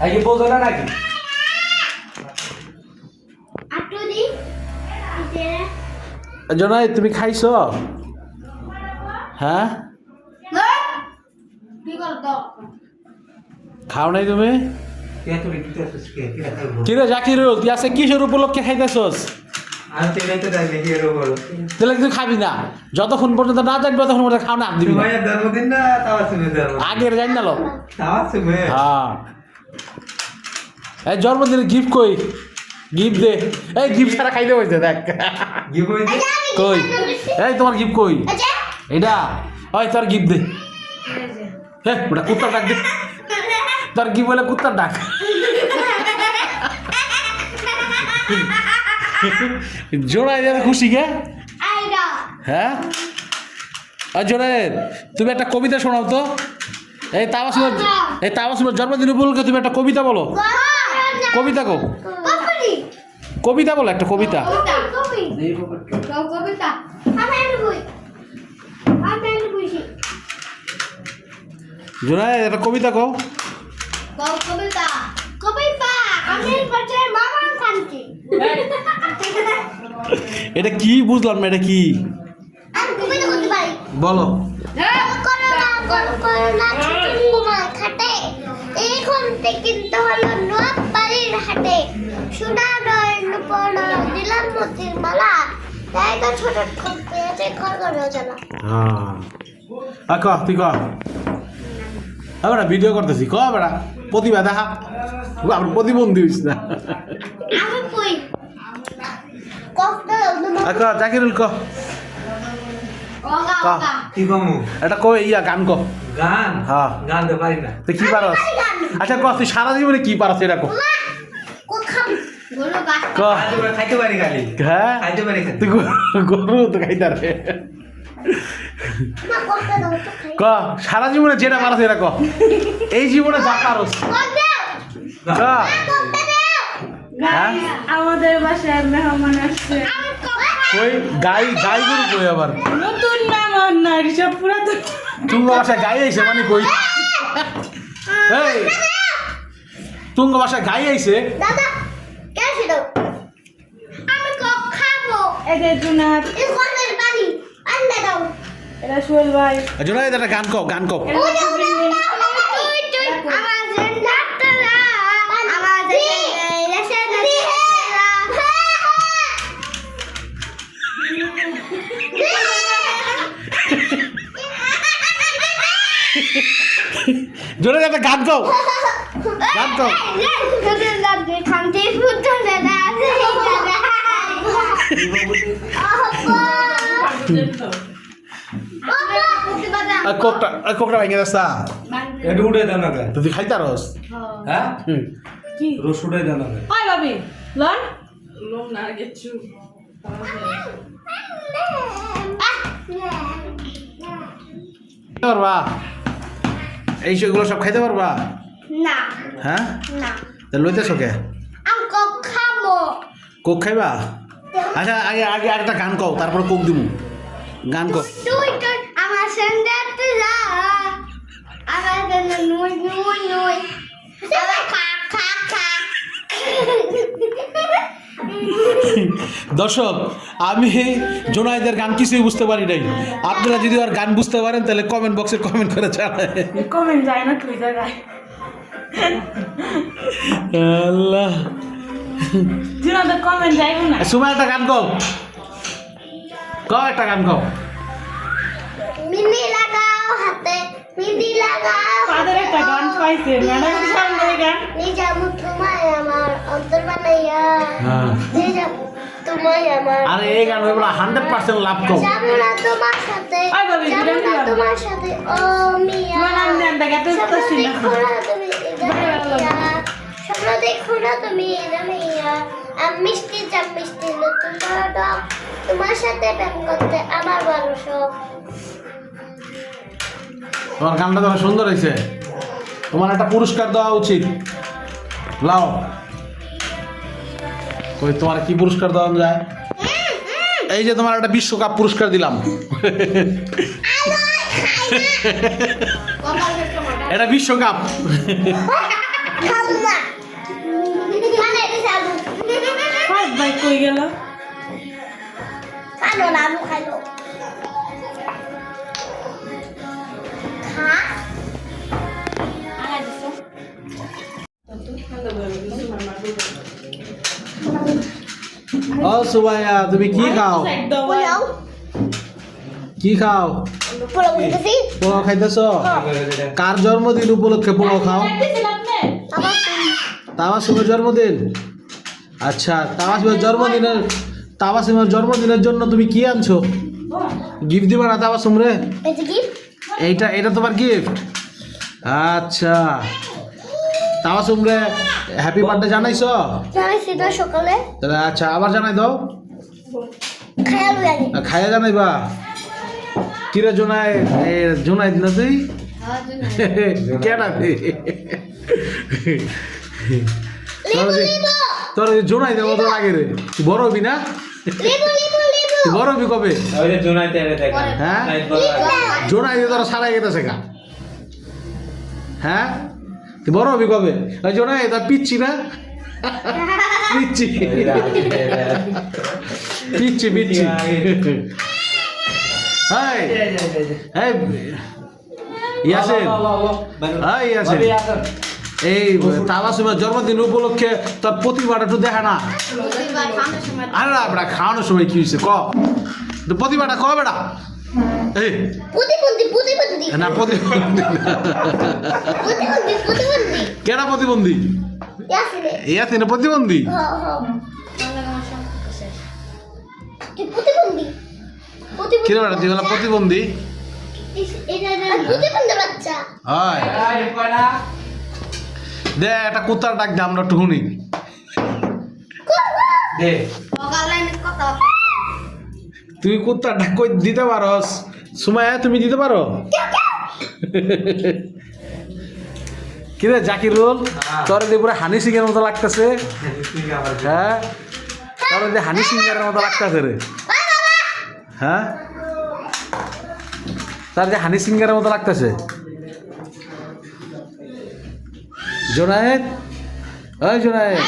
আগে বোঝো না নাকি? জনাই তুমি খাইছো? হ্যাঁ খাও নাই তুমি? কিরে জাকিরুল তুই আছে কিসের উপলক্ষে খাইতেছস? তাহলে তুই খাবি না যতক্ষণ পর্যন্ত না জানবি ততক্ষণ পর্যন্ত খাও না দিবি না। আগের জানি না লো। হ্যাঁ এই জন্মদিনের গিফট কই? গিফট দে। এই গিফট ছাড়া খাইতে হইছে দেখ। কই এই তোমার গিফট কই? এটা ওই তোর গিফট দে। হ্যাঁ ওটা কুত্তার ডাক দে। তোর কি বলে কুত্তার ডাক? জোড়াই দেবে খুশি কে? হ্যাঁ জোড়াই তুমি একটা কবিতা শোনাও তো। এই তাবাসুমের জন্মদিন উপলক্ষে তুমি একটা কবিতা বলো। কবিতা কো কবিতা বলো একটা কবিতা। জোড়াই একটা কবিতা কো। এটা কি বুঝলাম না এটা কি বলো। কিনতে হলো নোয়াপাড়ির হাটে সোনা দিলাম মতির মালা তাই তো ছোট পেয়েছে ঘর ঘরে জানা। ক তুই ক আমরা ভিডিও করতেছি ক বেড়া প্রতিভা দেখা আমরা প্রতিবন্ধী হইস না। জাকিরুল ক এটা কো ইয়া গান ক। গান? হ্যাঁ গান তো পারি না। তুই কি পারস? আচ্ছা ক তুই সারা জীবনে কি পারস এটা ক। খাইতে পারি খালি। হ্যাঁ খাইতে পারি তুই গরু তো খাইতে রে। ক সারা জীবনে যেটা পারস এটা ক। এই জীবনে যা পারস ক। হ্যাঁ আমাদের বাসায় মেহমান আসছে। কই গাই গাই গরু কই আবার নতুন মেহমান না সব পুরাতন। তুঙ্গ বাসায় গাই আইছে মানে কই? এই তুঙ্গ বাসায় গাই আইছে? দাদা কেসে দাও আমি খাবো। এদের জুনাত এই কোনের বাড়ি আন্না দাও। এরা সোহেল ভাই। জোড়া এটা গান কও গান কও। জোরে একটা গান কও গান কও। কোকটা ভেঙে যাচ্ছা এটা উঠে দাও না কে? তুই খাইতা রস? হ্যাঁ কি রস উঠে দাও না কে? ওই ভাবি লন লোম না গেছু। পারবা এই সেগুলো সব খাইতে পারবা? না হ্যাঁ না লইতেছো কে? আমি খাবো। কোক খাইবা? আচ্ছা আগে আগে আরেকটা গান কও তারপর কোক দিমু। গান কও। তুই আমার সন্ধ্যাতে যা আমার জন্য নুই নুই নুই খা খা খা। দর্শক আমি জোনাইদের গান কিছুই বুঝতে পারি নাই। আপনারা যদি আর গান বুঝতে পারেন তাহলে কমেন্ট বক্সে কমেন্ট করে জানায়। কমেন্ট যায় না তুই জায়গায়। আল্লাহ জুনাদের কমেন্ট যায় না। সুমা একটা গান কও একটা গান কও। মিনি লাগাও হাতে মিনি লাগাও তাদের একটা গান পাইছে ম্যাডাম সামনে গান। নিজামু তোমায় আমার অন্তর বানাইয়া নিজামু তোমায় আমার। আরে এই গান হইবো 100% লাভ কও। যাবো না তোমার সাথে আই বাবি, যাবো দুটো না গান। তোমার সাথে ও মিয়া মানে আমি দেখাতে স্বপ্ন পারছি না। দেখো না তুমি মিয়া স্বপ্ন দেখো না তুমি মিয়া আমি মিষ্টি জাম মিষ্টি নতুন টক তোমার সাথে প্রেম করতে আমার বড় শখ। তোমার গানটা তো সুন্দর হয়েছে। তোমার একটা পুরস্কার দেওয়া উচিত। লাও কই তোমার কি পুরস্কার দেওয়া যায়? এই যে তোমার একটা বিশ্বকাপ পুরস্কার দিলাম। এটা বিশ্বকাপ। খাম না মানে এটা আলু হাত ভাই কই গেল খানো না আলু খাইলো খা আলা দিছো ও সুবাইয়া তুমি কি খাও পোলাও কি খাও পোলাও দিছি পোলাও খাইতেছ কার জন্মদিন উপলক্ষে পোলাও খাও আবার তাবাসুমের জন্মদিন আচ্ছা তাবাসুমের জন্মদিনের জন্য তুমি কি আনছো গিফট দিবা না তাবাসুম রে এটা কি এটা তোমার গিফট আচ্ছা তাবাসুম রে হ্যাপি বার্থডে জানাইছো জানিস না সকালে তাহলে আচ্ছা আবার জানাই দাও খায়ালু লাগে খাইয়া জানাইবা কিরে জোনাই জোনাই না তুই কেন তোর জোনাই দেবো তোর আগে রে তুই বড় হবি না তুই বড় হবি কবে ওই যে জোনাইতে এনে দেখেন হ্যাঁ জোনাই দিয়ে তোরা সারাই গেতেছে গা হ্যাঁ তুই বড় হবি কবে ওই জোনাই তোর পিচ্ছি না পিচ্ছি পিচ্ছি পিচ্ছি হাই এই ইয়াসিন হাই ইয়াসিন এই তাবাসুমের জন্মদিন উপলক্ষে তোর প্রতিভাটা একটু দেখা না আরে বেটা খাওয়ানোর সময় কি হয়েছে ক তো প্রতিভাটা ক বেটা এই প্রতিবন্ধী না প্রতিবন্ধী কেনা প্রতিবন্ধী ইয়াসিনে ইয়াসিনে প্রতিবন্ধী প্রতিবন্ধী কিরে বেটা তুই বলা প্রতিবন্ধী প্রতিবন্ধী বাচ্চা হয় দে একটা কুত্তার ডাক দে আমরা একটু শুনি দে তুই কুত্তার ডাক কই দিতে পারস সুমাইয়া তুমি দিতে পারো কিরে জাকিরুল তোর যে পুরো হানি সিংয়ের মতো লাগতেছে হ্যাঁ তোর যে হানি সিংয়ের মতো লাগতেছে রে হ্যাঁ তার যে হানি সিংয়ের মতো লাগতেছে জোনায়েদ ওই জোনায়েদ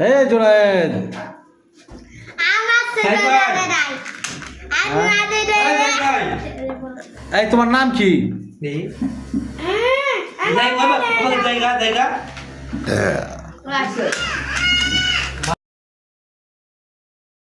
এই জোনায়েদ এই তোমার নাম কি জায়গা